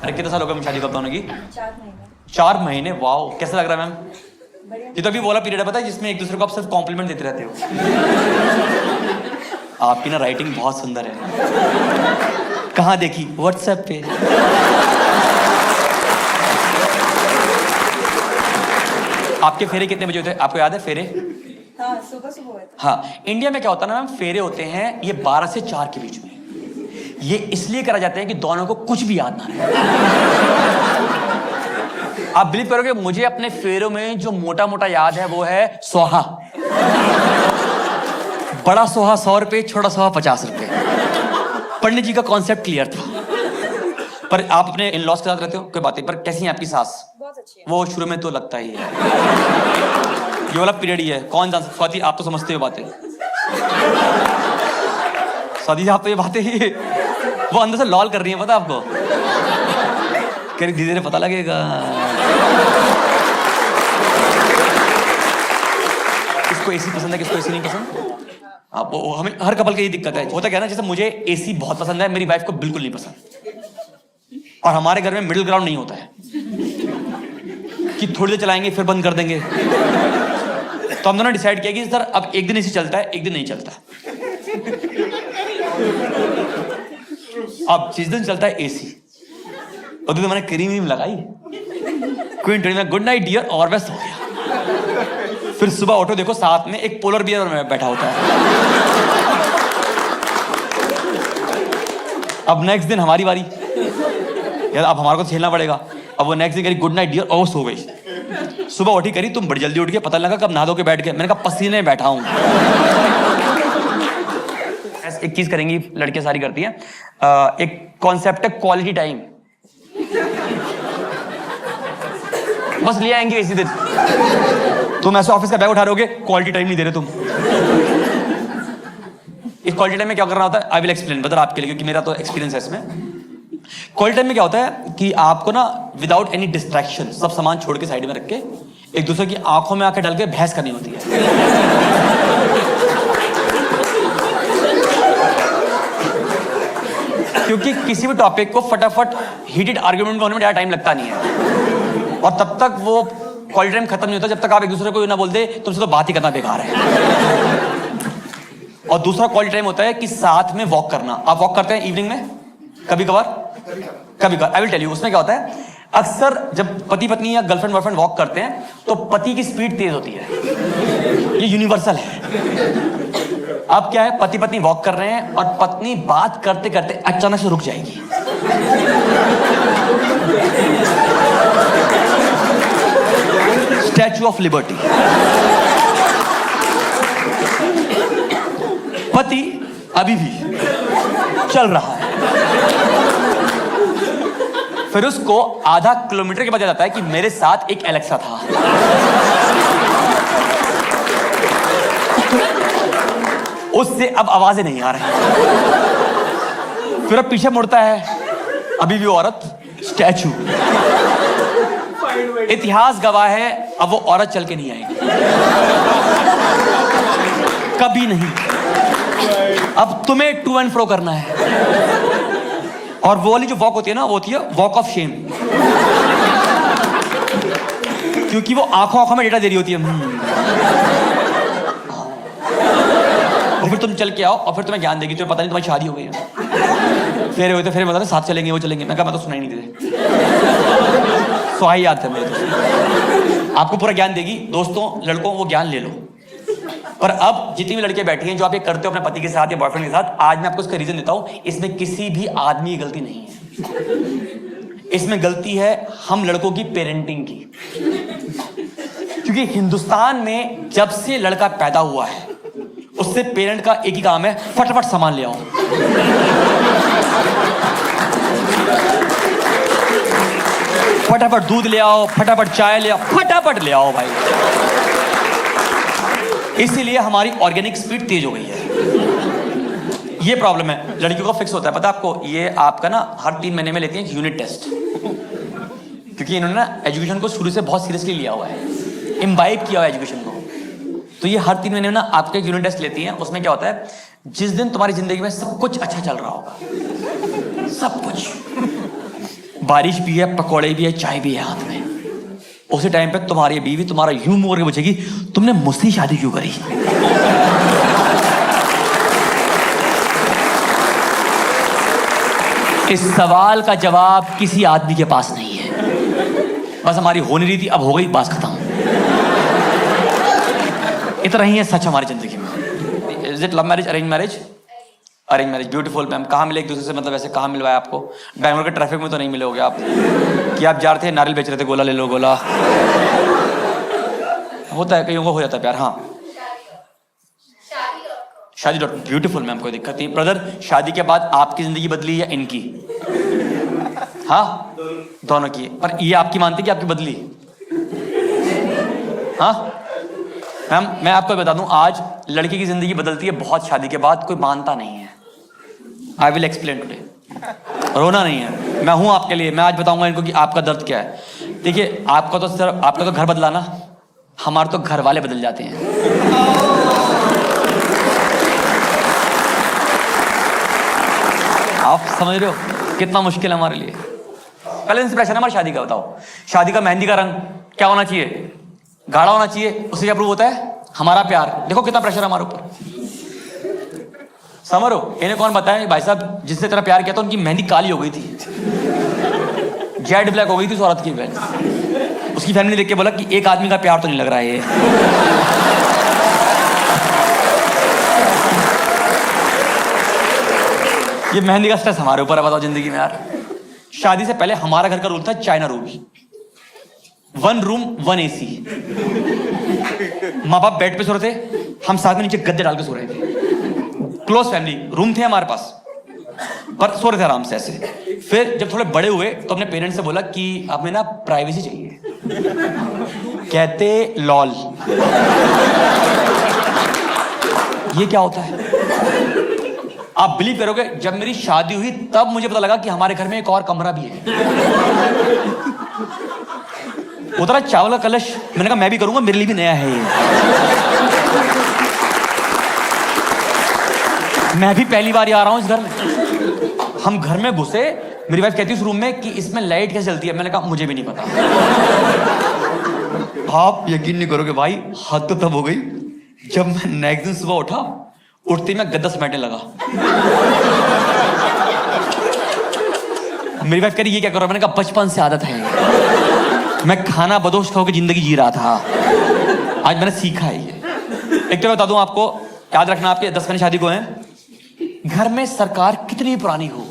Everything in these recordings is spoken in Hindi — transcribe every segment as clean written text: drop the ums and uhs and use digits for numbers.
अरे कितने साल हो गए हम शादी कब दोनों की? 4 महीने। 4 महीने? वाओ, कैसा लग रहा है मैम? ये तो अभी वाला पीरियड है पता है जिसमें एक दूसरे को आप सिर्फ कॉम्प्लीमेंट देते रहते हो। आपकी ना राइटिंग बहुत सुंदर है। कहाँ देखी? व्हाट्सएप पे। आपके फेरे कितने बजे होते हैं आपको याद है? फेरे हाँ, सुबह सुबह हुए थे। हाँ, इंडिया में क्या होता है ना मैम, फेरे होते हैं ये 12 से 4 के बीच में। ये इसलिए करा जाते हैं कि दोनों को कुछ भी याद ना रहे। आप बिलीव करोगे, मुझे अपने फेरों में जो मोटा मोटा याद है वो है सोहा। बड़ा सोहा 100 रुपए, छोटा सोहा 50 रुपए। पंडित जी का कॉन्सेप्ट क्लियर था। पर आप अपने इन लॉज के साथ रहते हो, कोई बात नहीं, पर कैसी है आपकी सास? बहुत अच्छी है। वो शुरू में तो लगता ही है, ये वाला पीरियड ही है, कौन जान सकता। स्वाति आप तो समझते हो बातें। स्वाति आप तो ये बातें ही, वो अंदर से लॉल कर रही है, पता आपको? कह रही धीरे धीरे पता लगेगा। किसको एसी पसंद है, किसको एसी नहीं पसंद? आप हमें हर कपल की ये दिक्कत है। होता क्या है ना, जैसे मुझे एसी बहुत पसंद है, मेरी वाइफ को बिल्कुल नहीं पसंद। और हमारे घर में मिडिल ग्राउंड नहीं होता है कि थोड़ी देर चलाएंगे फिर बंद कर देंगे। तो हम दोनों डिसाइड किया कि सर अब एक दिन एसी चलता है, एक दिन नहीं चलता। अब जिस दिन चलता है एसी, और तो मैंने क्रीम लगाई, क्वीन में गुड नाइट डियर, और बस हो गया। फिर सुबह ऑटो देखो, साथ में एक पोलर बियर में बैठा होता है। अब नेक्स्ट दिन हमारी बारी, यार अब हमारे को झेलना पड़ेगा। अब वो नेक्स्ट दिन करी गुड नाइट डियर, और सो गई। सुबह उठी करी, तुम बड़ी जल्दी उठ गए, पता लगा कब नहा धो के बैठ गए। मैंने कहा पसीने में बैठा हूं। एक चीज करेंगी लड़कियां सारी करती हैं, एक कॉन्सेप्ट है क्वालिटी टाइम। बस ले आएंगे इसी दिन, तुम ऐसे ऑफिस का बैग उठा रहोगे, क्वालिटी टाइम नहीं दे रहे तुम। इस क्वालिटी टाइम में क्या करना होता है, आई विल एक्सप्लेन बता आपके लिए, क्योंकि मेरा तो एक्सपीरियंस है इसमें। क्वालिटी टाइम में क्या होता है कि आपको ना विदाउट एनी डिस्ट्रैक्शन सब सामान छोड़ के साइड में रख के एक दूसरे की आंखों में आंखें डाल के बहस करनी होती है। क्योंकि किसी भी टॉपिक को फटाफट हीटेड आर्गुमेंट में होने में ज़्यादा टाइम लगता नहीं है, और तब तक वो क्वालिटी टाइम खत्म नहीं होता जब तक आप एक दूसरे को ना बोल दे तुमसे तो बात ही करना बेकार है। और दूसरा क्वालिटी टाइम होता है कि साथ में वॉक करना। आप वॉक करते हैं इवनिंग में? कभी कभार, कभी कभार। आई विल टेल यू उसमें क्या होता है। अक्सर जब पति पत्नी या गर्लफ्रेंड बॉयफ्रेंड वॉक करते हैं तो पति की स्पीड तेज होती है, ये यूनिवर्सल है। अब क्या है, पति पत्नी वॉक कर रहे हैं और पत्नी बात करते करते अचानक से रुक जाएगी। Statue of liberty. पति अभी भी चल रहा है, फिर उसको आधा किलोमीटर के बाद जाता है कि मेरे साथ एक एलेक्सा था। उससे अब आवाजें नहीं आ रही। फिर अब पीछे मुड़ता है, अभी भी औरत स्टैचू। इतिहास गवाह है, अब वो औरत चल के नहीं आएगी, कभी नहीं। अब तुम्हें टू एंड फ्रो करना है। और वो वाली जो वॉक होती है ना, वो होती है वॉक ऑफ शेम, क्योंकि वो आंखों आंखों में डेटा दे रही होती है। और फिर तुम चल के आओ और फिर तुम्हें ज्ञान देगी, तुम्हें पता नहीं तुम्हारी शादी हो गई है। फेरे हुए थे, फिर मतलब साथ चलेंगे, वो चलेंगे। मैं कहा मैं तो सुनाई नहीं देते, सुहाई याद है मेरे तो। आपको पूरा ज्ञान देगी। दोस्तों लड़कों वो ज्ञान ले लो। पर अब जितनी भी लड़कियां बैठी हैं जो आप ये करते हो अपने पति के साथ या बॉयफ्रेंड के साथ, आज मैं आपको इसका रीजन देता हूं। इसमें किसी भी आदमी की गलती नहीं है, इसमें गलती है हम लड़कों की पेरेंटिंग की। क्योंकि हिंदुस्तान में जब से लड़का पैदा हुआ है उससे पेरेंट का एक ही काम है, फटाफट सामान ले आओ। फटाफट दूध ले आओ, फटाफट चाय ले आओ, फटाफट ले आओ भाई। इसीलिए हमारी ऑर्गेनिक स्पीड तेज हो गई है। ये प्रॉब्लम है। लड़कियों का फिक्स होता है, पता है आपको, ये आपका ना हर 3 महीने में लेती है यूनिट टेस्ट, क्योंकि इन्होंने ना एजुकेशन को शुरू से बहुत सीरियसली लिया हुआ है, इम्बाइब किया हुआ है एजुकेशन को। तो ये हर 3 महीने में ना आपके यूनिट टेस्ट लेती हैं। उसमें क्या होता है, जिस दिन तुम्हारी जिंदगी में सब कुछ अच्छा चल रहा होगा, सब कुछ, बारिश भी है, पकौड़े भी है, चाय भी है हाथ में। उसी टाइम पे तुम्हारी बीवी तुम्हारा यूं मुंह करके पूछेगी, तुमने मुझसे ही शादी क्यों करी? इस सवाल का जवाब किसी आदमी के पास नहीं है। बस हमारी हो नहीं रही थी, अब हो गई, बात खत्म। इतना ही है सच हमारी जिंदगी में। Is it love marriage, arrange marriage? Arrange marriage, beautiful ma'am. कहाँ मिले एक दूसरे से, मतलब ऐसे कहाँ मिलवाया आपको? बैंगलोर के ट्रैफिक में तो नहीं मिले होगे आप कि आप जा रहे थे नारियल बेच रहे थे, गोला ले लो गोला। होता है, कईयों को हो जाता है प्यार। हाँ, शादी डॉट ब्यूटीफुल मैम, कोई दिक्कत नहीं। ब्रदर, शादी के बाद आपकी जिंदगी बदली या इनकी? हाँ, दोनों की। पर ये आपकी मानती कि आपकी बदली? हाँ मैम, मैं आपको बता दूं, आज लड़की की जिंदगी बदलती है बहुत शादी के बाद, कोई मानता नहीं है। I will explain today. रोना नहीं है, मैं हूं आपके लिए। मैं आज बताऊंगा इनको कि आपका दर्द क्या है। देखिए, आपका तो घर बदला ना, हमारे तो घर वाले बदल जाते हैं। आप समझ रहे हो कितना मुश्किल है हमारे लिए? पहले इंस्पिरेशन है हमारी शादी का। बताओ, शादी का मेहंदी का रंग क्या होना चाहिए? गाढ़ा होना चाहिए। उससे क्या प्रूव होता है? हमारा प्यार। देखो कितना प्रेशर है हमारे ऊपर। समझ रहे हो? इन्हें कौन बताया भाई साहब, जिससे तेरा प्यार किया था उनकी मेहंदी काली हो गई थी, जेड ब्लैक हो गई थी उस औरत की बहन। उसकी फैमिली देख के बोला कि एक आदमी का प्यार तो नहीं लग रहा है ये। ये मेहंदी का स्ट्रेस हमारे ऊपर है। बताओ जिंदगी में यार, शादी से पहले हमारा घर का रूल था चाइना रूल, 1 रूम 1 AC। माँ बाप बेड पे सो रहे थे, हम साथ में नीचे गद्दे डाल के सो रहे थे। क्लोज फैमिली, रूम थे हमारे पास, पर सो रहे थे आराम से ऐसे। फिर जब थोड़े बड़े हुए तो अपने पेरेंट्स से बोला कि हमें ना प्राइवेसी चाहिए। कहते लॉल, ये क्या होता है? आप बिलीव करोगे, जब मेरी शादी हुई तब मुझे पता लगा कि हमारे घर में एक और कमरा भी है। उतरा चावल का कलश, मैंने कहा मैं भी करूंगा, मेरे लिए भी नया है ये। मैं भी पहली बार आ रहा हूं इस घर में। हम घर में घुसे, मेरी वाइफ कहती है उस रूम में कि इसमें लाइट कैसे जलती है? मैंने कहा मुझे भी नहीं पता। आप यकीन नहीं करोगे भाई, हद तो तब हो गई जब मैं नेक्स्ट दिन सुबह उठा, उठते मैं गद्दा समेटने लगा। मेरी वाइफ कह रही ये क्या कर रहा है? मैंने कहा बचपन से आदत है, मैं खाना बदोश खा के जिंदगी जी रहा था, आज मैंने सीखा है ये। एक तो बता दूं आपको, याद रखना, आपके 10 महीने शादी को हैं, घर में सरकार कितनी पुरानी हो,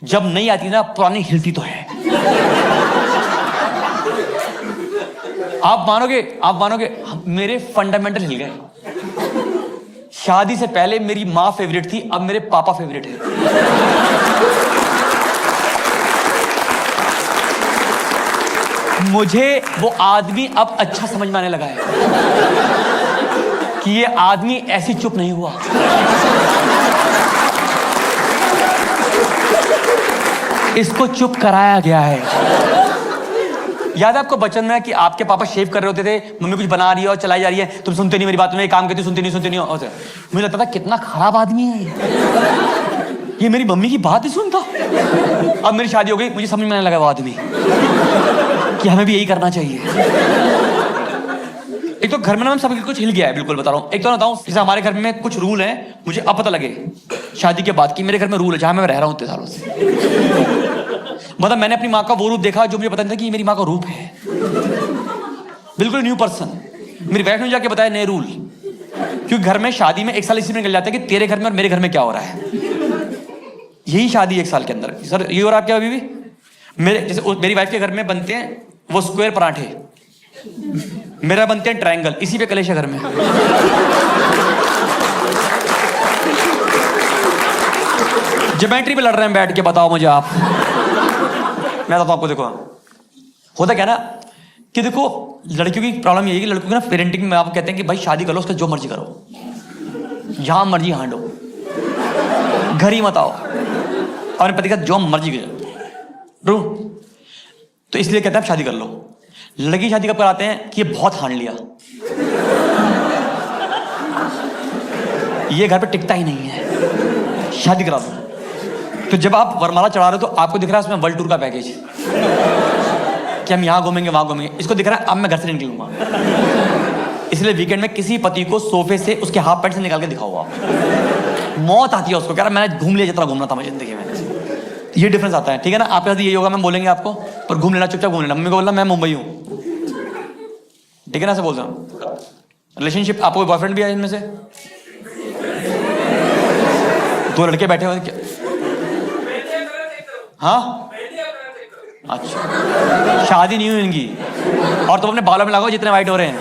जब नहीं आती ना पुरानी हिलती तो है। आप मानोगे मेरे फंडामेंटल हिल गए। शादी से पहले मेरी माँ फेवरेट थी, अब मेरे पापा फेवरेट है। मुझे वो आदमी अब अच्छा समझ में आने लगा है कि ये आदमी ऐसी चुप नहीं हुआ। इसको चुप कराया गया है। याद है आपको बचपन में कि आपके पापा शेव कर रहे होते थे, मम्मी कुछ बना रही है और चलाई जा रही है, तुम सुनते नहीं मेरी बात, में काम करती सुनते नहीं हो। मुझे लगता था कितना खराब आदमी है ये मेरी मम्मी की बात ही सुनता। अब मेरी शादी हो गई, मुझे समझ में आने लगा वो आदमी कि हमें भी यही करना चाहिए। एक तो घर में ना सब कुछ हिल गया है, बिल्कुल बता रहा हूँ। एक तो बताऊँ, जैसे हमारे घर में कुछ रूल हैं, मुझे अब पता लगे शादी के बाद कि मेरे घर में रूल है जहां मैं रह रहा हूँ इतने सालों से। मतलब मैंने अपनी माँ का वो रूप देखा जो मुझे पता नहीं था कि ये मेरी माँ का रूप है। बिल्कुल न्यू पर्सन। मेरी वाइफ ने जाके बताया नए रूल, क्योंकि घर में शादी में 1 साल इसी में निकल जाता है कि तेरे घर में और मेरे घर में क्या हो रहा है। यही शादी 1 साल के अंदर। सर ये हो रहा है क्या? अभी भी मेरे जैसे मेरी वाइफ के घर में बनते हैं वो स्क्वायर पराठे, मेरा बनते हैं ट्रायंगल, इसी पे कलेश है घर में। ज्योमेट्री पे लड़ रहे हैं बैठ के, बताओ मुझे आप। मैं बताता हूं आपको, देखो होता क्या ना कि देखो लड़कियों की प्रॉब्लम यही है कि लड़कों की ना पेरेंटिंग में आप कहते हैं कि भाई शादी कर लो, उसका जो मर्जी करो, जहां मर्जी हांडो, घर ही मत आओ, अपने पति का जो मर्जी करो। तो इसलिए कहते हैं आप शादी कर लो। लड़की शादी कब कराते हैं कि ये बहुत हांड लिया, ये घर पे टिकता ही नहीं है, शादी करा दो। तो जब आप वरमाला चढ़ा रहे हो तो आपको दिख रहा है उसमें वर्ल्ड टूर का पैकेज कि हम यहाँ घूमेंगे वहां घूमेंगे, इसको दिख रहा है अब मैं घर से नहीं निकलूंगा। इसलिए वीकेंड में किसी पति को सोफे से उसके हाफ पैंट से निकाल के दिखाओ आप, मौत आती है उसको, कह रहा मैंने घूम लिया जितना घूमना था मैं जिंदगी में। ये डिफरेंस आता है, ठीक है ना। आपके साथ यही होगा, मैं बोलेंगे आपको, पर घूम लेना, चुपचाप घूम लेना। मम्मी को बोलना मैं मुंबई हूँ, ठीक है ना, ऐसे बोलता हूँ। रिलेशनशिप, आपको बॉयफ्रेंड भी है इनमें से? दो लड़के बैठे हुए क्या? हाँ अच्छा, शादी नहीं हुई इनकी, और तुम अपने बालों में लगाओ जितने वाइट हो रहे हैं।